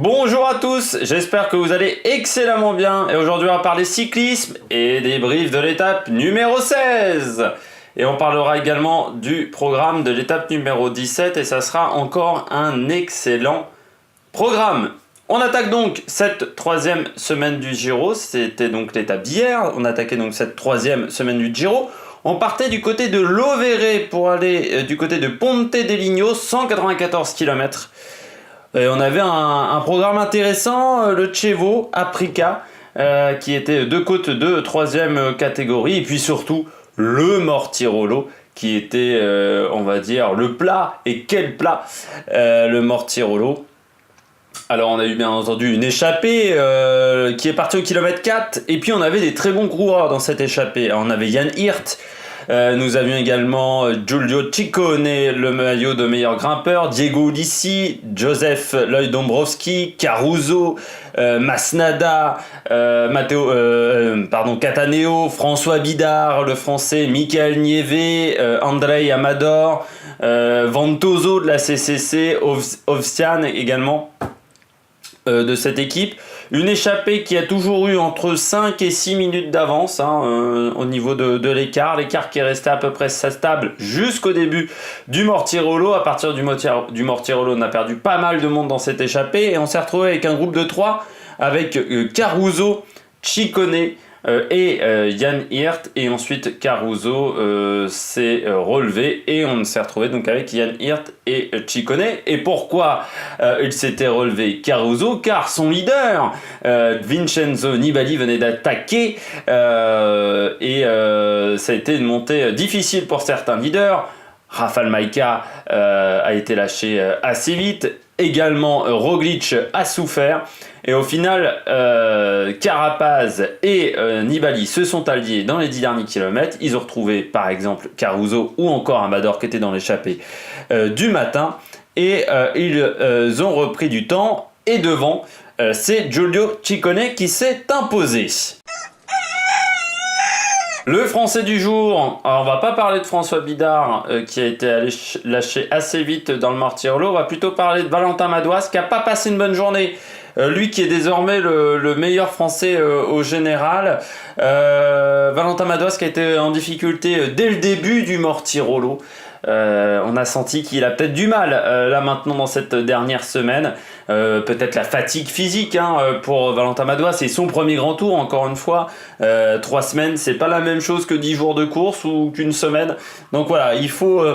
Bonjour à tous, j'espère que vous allez excellemment bien et aujourd'hui on va parler cyclisme et débrief de l'étape numéro 16 et on parlera également du programme de l'étape numéro 17 et ça sera encore un excellent programme. On attaque donc cette troisième semaine du Giro, c'était donc l'étape d'hier, on attaquait donc cette troisième semaine du Giro. On partait du côté de Lovere pour aller du côté de Ponte Deligno, 194 km. Et on avait un programme intéressant, le Chievo Aprica, qui était deux côtes de troisième catégorie, et puis surtout le Mortirolo, qui était, on va dire, le plat, et quel plat, le Mortirolo. Alors on a eu bien entendu une échappée qui est partie au kilomètre 4, et puis on avait des très bons coureurs dans cette échappée. Alors, on avait Jan Hirt, nous avions également Giulio Ciccone, le maillot de meilleur grimpeur, Diego Ulissi, Joseph Lloyd Dombrowski, Caruso, Masnada, Cataneo, François Bidard, le français, Michael Nieve, Andrei Amador, Ventoso de la CCC, Ovsian également de cette équipe. Une échappée qui a toujours eu entre 5 et 6 minutes d'avance au niveau de l'écart. L'écart qui est resté à peu près stable jusqu'au début du Mortirolo. À partir du Mortirolo, on a perdu pas mal de monde dans cette échappée. Et on s'est retrouvé avec un groupe de 3 avec Caruso, Ciccone et Jan Hirt. Et ensuite Caruso s'est relevé et on s'est retrouvé donc avec Jan Hirt et Ciccone. Et pourquoi il s'était relevé Caruso? Car son leader Vincenzo Nibali venait d'attaquer et ça a été une montée difficile pour certains leaders. Rafał Majka a été lâché assez vite. Également Roglic a souffert et au final Carapaz et Nibali se sont alliés dans les 10 derniers kilomètres. Ils ont retrouvé par exemple Caruso ou encore Amador qui était dans l'échappée du matin et ils ont repris du temps et devant c'est Giulio Ciccone qui s'est imposé. Le français du jour, alors on va pas parler de François Bidard qui a été lâché assez vite dans le Mortirolo, on va plutôt parler de Valentin Madouas qui a pas passé une bonne journée. Lui qui est désormais le meilleur français au général. Valentin Madouas qui a été en difficulté dès le début du Mortirolo. On a senti qu'il a peut-être du mal là maintenant dans cette dernière semaine. Peut-être la fatigue physique pour Valentin Madouas, c'est son premier grand tour encore une fois. 3 semaines, c'est pas la même chose que 10 jours de course ou qu'une semaine. Donc voilà, il faut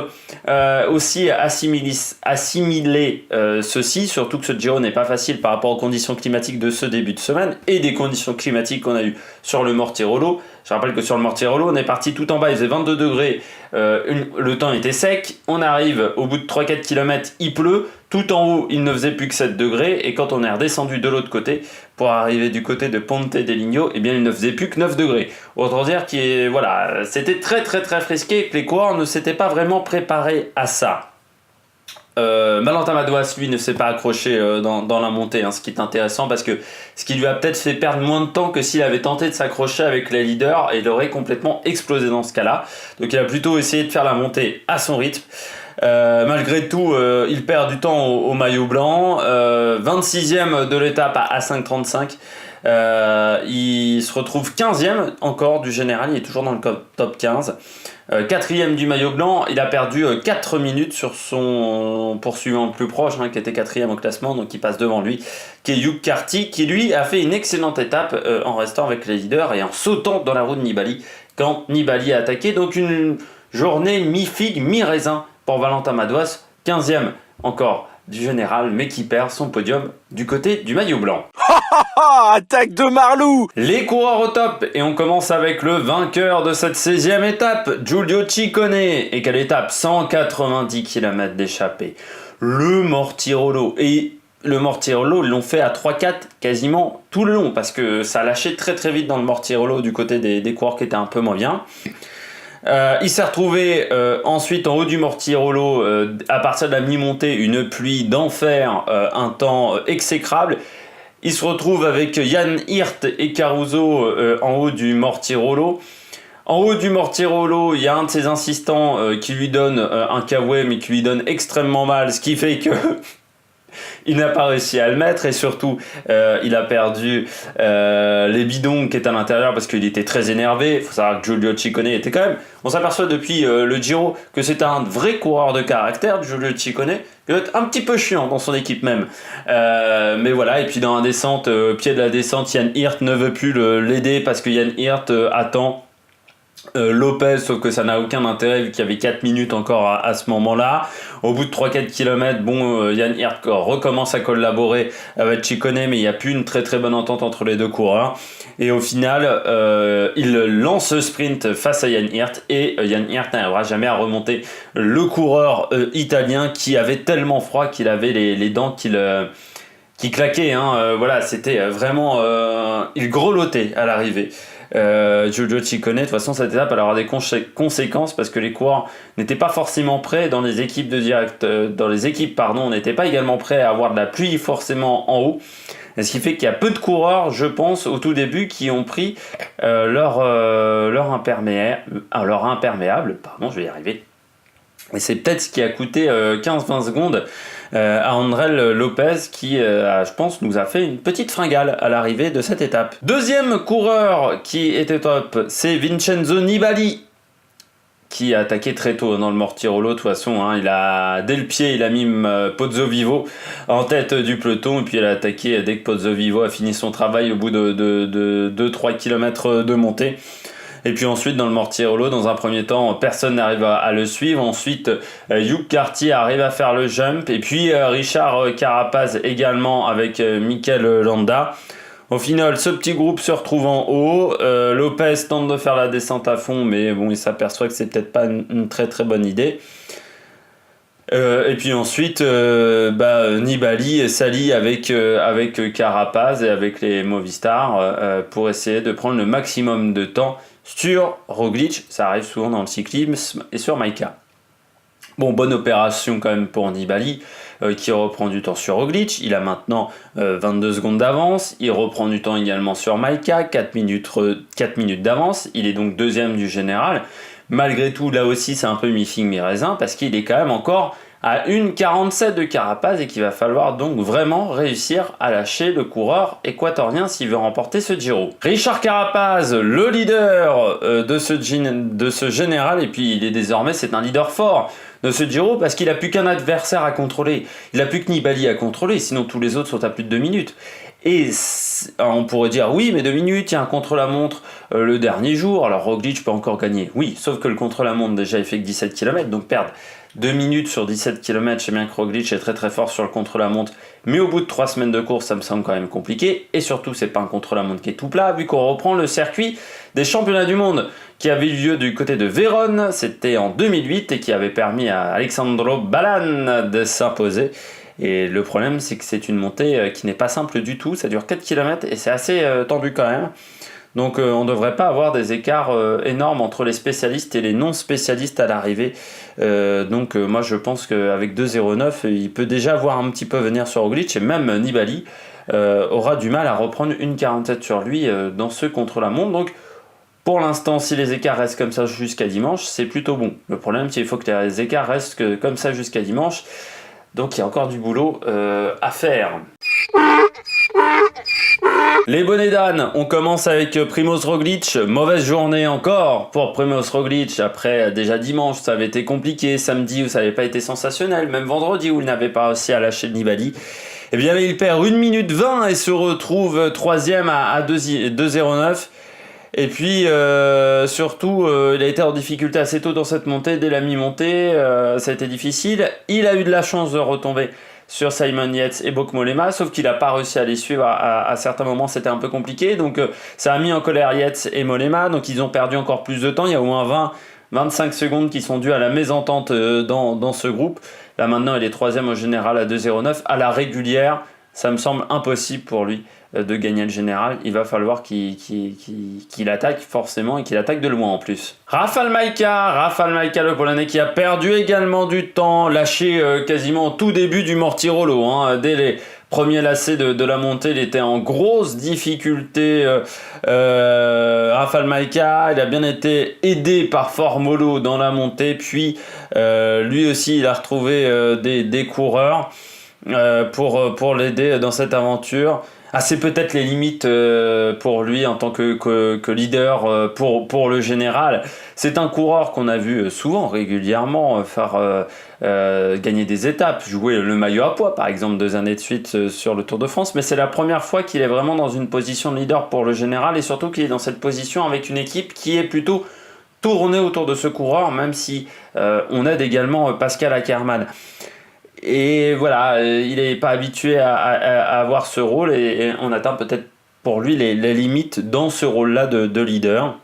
aussi assimiler ceci, surtout que ce Giro n'est pas facile par rapport aux conditions climatiques de ce début de semaine et des conditions climatiques qu'on a eues sur le Mortirolo. Je rappelle que sur le Mortirolo, on est parti tout en bas, il faisait 22 degrés, le temps était sec, on arrive au bout de 3-4 km, il pleut, tout en haut, il ne faisait plus que 7 degrés, et quand on est redescendu de l'autre côté, pour arriver du côté de Ponte Deligno, eh bien il ne faisait plus que 9 degrés. Autant dire que voilà, c'était très très très frisqué et que les coureurs ne s'étaient pas vraiment préparés à ça. Valentin Madouas lui ne s'est pas accroché dans la montée, ce qui est intéressant parce que ce qui lui a peut-être fait perdre moins de temps que s'il avait tenté de s'accrocher avec les leaders et il aurait complètement explosé dans ce cas-là. Donc il a plutôt essayé de faire la montée à son rythme. Malgré tout, il perd du temps au maillot blanc. 26e de l'étape à 5,35. Il se retrouve 15e encore du général, il est toujours dans le top 15. 4e du maillot blanc, il a perdu 4 minutes sur son poursuivant le plus proche, qui était 4e au classement, donc il passe devant lui, qui est Hugh Carty, qui lui a fait une excellente étape en restant avec les leaders et en sautant dans la roue de Nibali quand Nibali a attaqué. Donc une journée mi-figue, mi-raisin pour Valentin Madouas, 15e encore du général, mais qui perd son podium du côté du maillot blanc. Attaque de Marlou! Les coureurs au top, et on commence avec le vainqueur de cette 16e étape, Giulio Ciccone. Et quelle étape? 190 km d'échappée. Le Mortirolo. Et le Mortirolo, ils l'ont fait à 3-4 quasiment tout le long, parce que ça a lâché très très vite dans le Mortirolo du côté des coureurs qui étaient un peu moins bien. Il s'est retrouvé ensuite en haut du Mortirolo, à partir de la mi-montée, une pluie d'enfer, un temps exécrable. Il se retrouve avec Jan Hirt et Caruso en haut du Mortirolo. En haut du Mortirolo, il y a un de ses assistants qui lui donne un kawaii, mais qui lui donne extrêmement mal, ce qui fait que Il n'a pas réussi à le mettre et surtout il a perdu les bidons qui étaient à l'intérieur parce qu'il était très énervé. Il faut savoir que Giulio Ciccone était quand même, on s'aperçoit depuis le Giro que c'est un vrai coureur de caractère, Giulio Ciccone. Il doit être un petit peu chiant dans son équipe même. Mais voilà, et puis dans la descente, pied de la descente, Jan Hirt ne veut plus l'aider parce que Jan Hirt attend Lopez, sauf que ça n'a aucun intérêt vu qu'il y avait 4 minutes encore à ce moment-là. Au bout de 3-4 km, Jan Hirt recommence à collaborer avec Ciccone, mais il n'y a plus une très très bonne entente entre les deux coureurs. Et au final, il lance ce sprint face à Jan Hirt et Jan Hirt n'arrivera jamais à remonter le coureur italien qui avait tellement froid qu'il avait les dents qui claquaient. Voilà, c'était vraiment... il grelottait à l'arrivée. Giulio Ciccone, de toute façon cette étape elle aura des conséquences parce que les coureurs n'étaient pas forcément prêts dans les équipes on n'était pas également prêts à avoir de la pluie forcément en haut, ce qui fait qu'il y a peu de coureurs, je pense, au tout début qui ont pris leur imperméable, pardon, je vais y arriver. Et c'est peut-être ce qui a coûté 15-20 secondes à André Lopez qui, je pense, nous a fait une petite fringale à l'arrivée de cette étape. Deuxième coureur qui était top, c'est Vincenzo Nibali qui a attaqué très tôt dans le Mortirolo. De toute façon, dès le pied, il a mis Pozzovivo en tête du peloton et puis il a attaqué dès que Pozzovivo a fini son travail au bout de 2-3 km de montée. Et puis ensuite, dans le Mortirolo, dans un premier temps, personne n'arrive à le suivre. Ensuite, Hugh Carty arrive à faire le jump. Et puis, Richard Carapaz également avec Mikel Landa. Au final, ce petit groupe se retrouve en haut. Lopez tente de faire la descente à fond, mais bon, il s'aperçoit que c'est peut-être pas une très très bonne idée. Et puis ensuite, Nibali s'allie avec Carapaz et avec les Movistar pour essayer de prendre le maximum de temps sur Roglic. Ça arrive souvent dans le cyclisme et sur Maïka. Bon, bonne opération quand même pour Nibali qui reprend du temps sur Roglic. Il a maintenant 22 secondes d'avance. Il reprend du temps également sur Maïka, 4 minutes d'avance. Il est donc deuxième du général. Malgré tout, là aussi, c'est un peu mi-figue, mi-raisin, parce qu'il est quand même encore à 1,47 de Carapaz et qu'il va falloir donc vraiment réussir à lâcher le coureur équatorien s'il veut remporter ce Giro. Richard Carapaz, le leader de ce général, et puis il est désormais, c'est un leader fort de ce Giro parce qu'il n'a plus qu'un adversaire à contrôler. Il n'a plus que Nibali à contrôler, sinon tous les autres sont à plus de 2 minutes. Et on pourrait dire oui, mais 2 minutes, il y a un contre-la-montre le dernier jour, alors Roglic peut encore gagner. Oui, sauf que le contre-la-montre déjà il fait que 17 km, donc perdre 2 minutes sur 17 km, je sais bien que Roglic est très très fort sur le contre-la-montre, mais au bout de 3 semaines de course, ça me semble quand même compliqué, et surtout c'est pas un contre-la-montre qui est tout plat, vu qu'on reprend le circuit des championnats du monde qui avait eu lieu du côté de Vérone, c'était en 2008, et qui avait permis à Alexandro Ballan de s'imposer. Et le problème, c'est que c'est une montée qui n'est pas simple du tout, ça dure 4 km et c'est assez tendu quand même. Donc on ne devrait pas avoir des écarts énormes entre les spécialistes et les non-spécialistes à l'arrivée. Moi je pense qu'avec 2,09, il peut déjà voir un petit peu venir sur Roglic, et même Nibali aura du mal à reprendre 1,47 sur lui dans ce contre-la-montre. Donc pour l'instant, si les écarts restent comme ça jusqu'à dimanche, c'est plutôt bon. Le problème, c'est qu'il faut que les écarts restent comme ça jusqu'à dimanche. Donc il y a encore du boulot à faire. Les bonnets d'âne, on commence avec Primoz Roglic. Mauvaise journée encore pour Primoz Roglic. Après, déjà dimanche, ça avait été compliqué. Samedi, où ça n'avait pas été sensationnel. Même vendredi, où il n'avait pas réussi à lâcher Nibali. Eh bien, il perd 1 minute 20 et se retrouve 3ème à 2,09. Et puis, surtout, il a été en difficulté assez tôt dans cette montée. Dès la mi-montée, ça a été difficile. Il a eu de la chance de retomber sur Simon Yates et Bauke Mollema, sauf qu'il n'a pas réussi à les suivre. À certains moments, c'était un peu compliqué. Donc, ça a mis en colère Yates et Mollema. Donc, ils ont perdu encore plus de temps. Il y a au moins 20-25 secondes qui sont dues à la mésentente dans ce groupe. Là, maintenant, il est 3ème au général à 2,09. À la régulière, ça me semble impossible pour lui de gagner le général. Il va falloir qu'il attaque forcément, et qu'il attaque de loin en plus. Rafał Majka, le Polonais, qui a perdu également du temps, lâché quasiment au tout début du Mortirolo. Dès les premiers lacets de la montée, il était en grosse difficulté. Rafał Majka, il a bien été aidé par Formolo dans la montée, puis lui aussi il a retrouvé des coureurs. pour l'aider dans cette aventure. Ah, c'est peut-être les limites pour lui en tant que leader pour le général. C'est un coureur qu'on a vu souvent, régulièrement, faire gagner des étapes, jouer le maillot à pois, par exemple, 2 années de suite sur le Tour de France. Mais c'est la première fois qu'il est vraiment dans une position de leader pour le général et surtout qu'il est dans cette position avec une équipe qui est plutôt tournée autour de ce coureur, même si on aide également Pascal Ackermann. Et voilà, il n'est pas habitué à avoir ce rôle et on atteint peut-être pour lui les limites dans ce rôle-là de leader.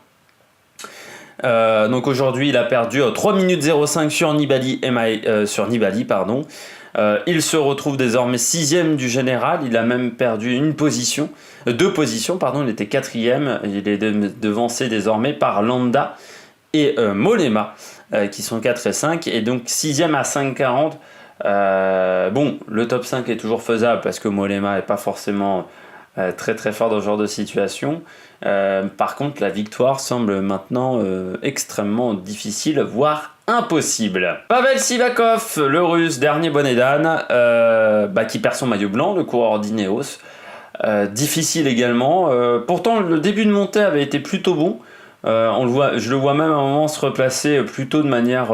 Donc aujourd'hui, il a perdu 3 minutes 05 sur Nibali. Il se retrouve désormais 6ème du général. Il a même perdu 2 positions. Il était 4ème. Il est devancé désormais par Landa et Mollema, qui sont 4 et 5. Et donc 6ème à 5,40. Bon, le top 5 est toujours faisable parce que Mollema n'est pas forcément très très fort dans ce genre de situation. Par contre, la victoire semble maintenant extrêmement difficile, voire impossible. Pavel Sivakov, le russe, dernier bonnet d'âne, qui perd son maillot blanc, le coureur d'Ineos. Difficile également. Pourtant, le début de montée avait été plutôt bon. Je le vois même à un moment se replacer plutôt de manière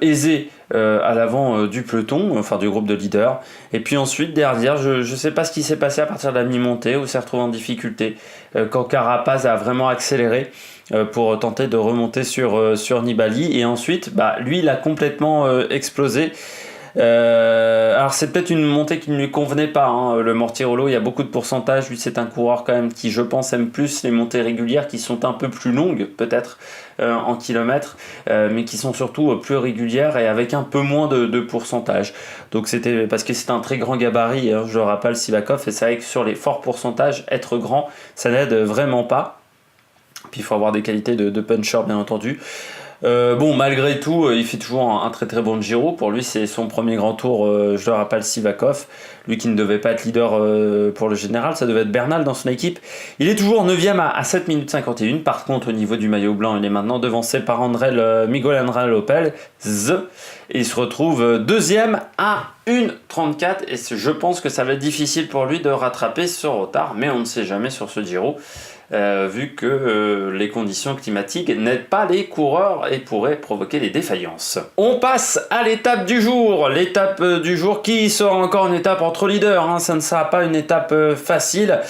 aisée à l'avant du peloton, enfin du groupe de leaders. Et puis ensuite, derrière, je ne sais pas ce qui s'est passé à partir de la mi-montée, où s'est retrouvé en difficulté, quand Carapaz a vraiment accéléré pour tenter de remonter sur Nibali. Et ensuite, lui, il a complètement explosé. Alors c'est peut-être une montée qui ne lui convenait pas, hein. Le Mortirolo, il y a beaucoup de pourcentage. Lui, c'est un coureur quand même qui, je pense, aime plus les montées régulières qui sont un peu plus longues peut-être en kilomètres, mais qui sont surtout plus régulières et avec un peu moins de pourcentage. Donc c'était parce que c'est un très grand gabarit, hein, je le rappelle, Sivakov, et c'est vrai que sur les forts pourcentages, être grand, ça n'aide vraiment pas. Puis il faut avoir des qualités de puncher, bien entendu. Malgré tout, il fait toujours un très très bon Giro. Pour lui, c'est son premier grand tour, je le rappelle, Sivakov. Lui qui ne devait pas être leader pour le général, ça devait être Bernal dans son équipe. Il est toujours 9ème à 7 minutes 51. Par contre, au niveau du maillot blanc, il est maintenant devancé par Miguel Angel Lopez. Et il se retrouve 2ème à 1,34. Et je pense que ça va être difficile pour lui de rattraper ce retard. Mais on ne sait jamais sur ce Giro. Vu que les conditions climatiques n'aident pas les coureurs et pourraient provoquer des défaillances. On passe à l'étape du jour. L'étape du jour qui sera encore une étape entre leaders, hein. Ça ne sera pas une étape facile.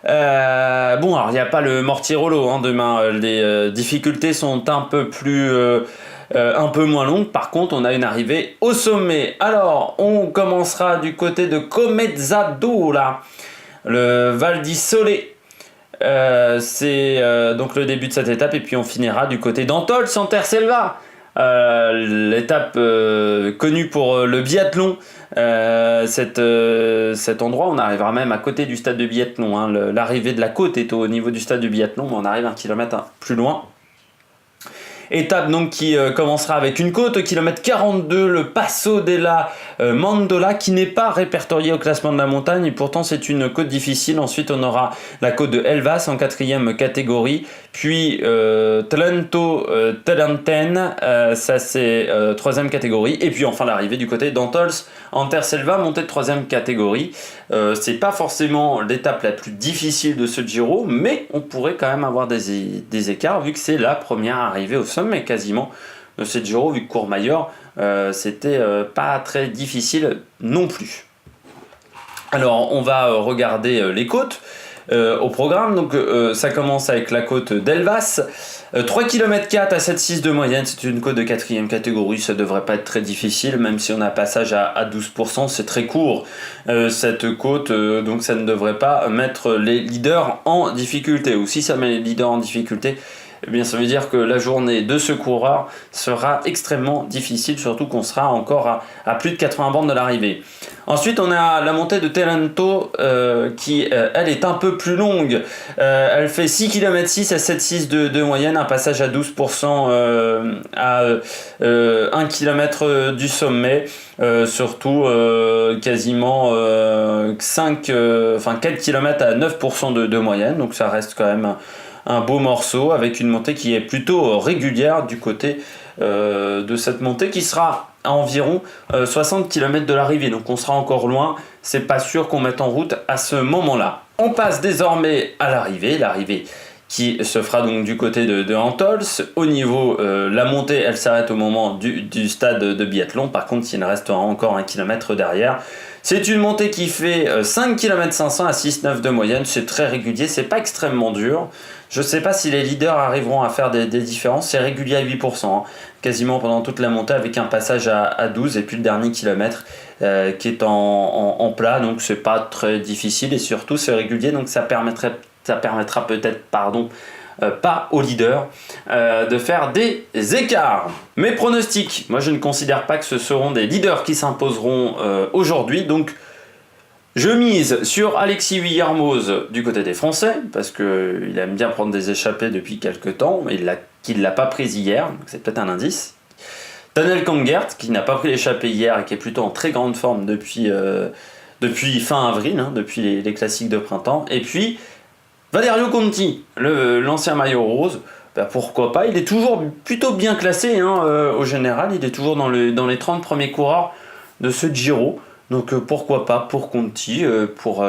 Alors il n'y a pas le Mortirolo, hein, demain. Les difficultés sont un peu moins longues. Par contre, on a une arrivée au sommet. Alors, on commencera du côté de Comezzado, là. Le Val di Sole. C'est donc le début de cette étape et puis on finira du côté d'Antols en Terre-Selva, l'étape connue pour le biathlon. Cet endroit, on arrivera même à côté du stade de biathlon, hein. L'arrivée de la côte est au niveau du stade de biathlon, mais on arrive 1 kilomètre plus loin. Étape donc qui commencera avec une côte au kilomètre 42, le Passo della Mandola, qui n'est pas répertorié au classement de la montagne et pourtant c'est une côte difficile. Ensuite on aura la côte de Elvas en 4e catégorie, puis Trento Trenten, ça c'est 3e catégorie, et puis enfin l'arrivée du côté d'Antols en Terre-Selva, montée de 3e catégorie. C'est pas forcément l'étape la plus difficile de ce Giro, mais on pourrait quand même avoir des écarts vu que c'est la première arrivée au sommet quasiment de ce Giro, vu que Courmayeur c'était pas très difficile non plus. Alors on va regarder les côtes au programme. Donc ça commence avec la côte d'Elvas, 3 km 4 à 7,6 de moyenne. C'est une côte de 4e catégorie, ça devrait pas être très difficile, même si on a un passage à 12%, c'est très court cette côte, donc ça ne devrait pas mettre les leaders en difficulté. Ou si ça met les leaders en difficulté, eh bien, ça veut dire que la journée de ce coureur sera extrêmement difficile, surtout qu'on sera encore à plus de 80 bornes de l'arrivée. Ensuite, on a la montée de Trento qui, elle, est un peu plus longue. Elle fait 6 km 6 à 7,6 de moyenne, un passage à 12% à 1 km du sommet. Surtout quasiment 4 km à 9% de moyenne, donc ça reste quand même un beau morceau avec une montée qui est plutôt régulière du côté de cette montée qui sera à environ 60 km de l'arrivée, donc on sera encore loin, c'est pas sûr qu'on mette en route à ce moment-là. On passe désormais à l'arrivée qui se fera donc du côté de Antols. Au niveau, la montée, elle s'arrête au moment du stade de biathlon. Par contre, il restera encore 1 km derrière. C'est une montée qui fait 5 km 500 à 6,9 de moyenne. C'est très régulier, c'est pas extrêmement dur. Je sais pas si les leaders arriveront à faire des différences. C'est régulier à 8%, hein, quasiment pendant toute la montée, avec un passage à 12 et puis le dernier kilomètre qui est en plat. Donc c'est pas très difficile et surtout c'est régulier. Donc ça permettra peut-être, pas aux leaders de faire des écarts. Mes pronostics, moi je ne considère pas que ce seront des leaders qui s'imposeront aujourd'hui, donc je mise sur Alexis Vuillermoz du côté des Français, parce qu'il aime bien prendre des échappées depuis quelques temps, mais qu'il ne l'a pas prise hier, donc c'est peut-être un indice. Daniel Kangert, qui n'a pas pris l'échappée hier et qui est plutôt en très grande forme depuis fin avril, hein, depuis les classiques de printemps, et puis Valerio Conti, l'ancien maillot rose, pourquoi pas, il est toujours plutôt bien classé hein, au général, il est toujours dans les 30 premiers coureurs de ce Giro, donc pourquoi pas pour Conti, pour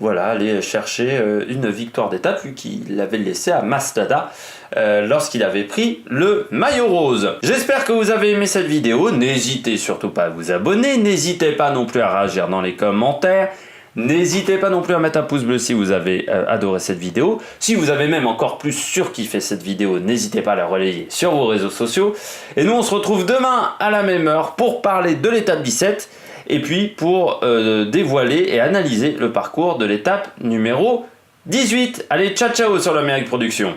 aller chercher une victoire d'étape, lui qui l'avait laissé à Mastada lorsqu'il avait pris le maillot rose. J'espère que vous avez aimé cette vidéo, n'hésitez surtout pas à vous abonner, n'hésitez pas non plus à réagir dans les commentaires. N'hésitez pas non plus à mettre un pouce bleu si vous avez adoré cette vidéo. Si vous avez même encore plus surkiffé cette vidéo, n'hésitez pas à la relayer sur vos réseaux sociaux. Et nous, on se retrouve demain à la même heure pour parler de l'étape 17 et puis pour dévoiler et analyser le parcours de l'étape numéro 18. Allez, ciao ciao sur l'Amérique Production.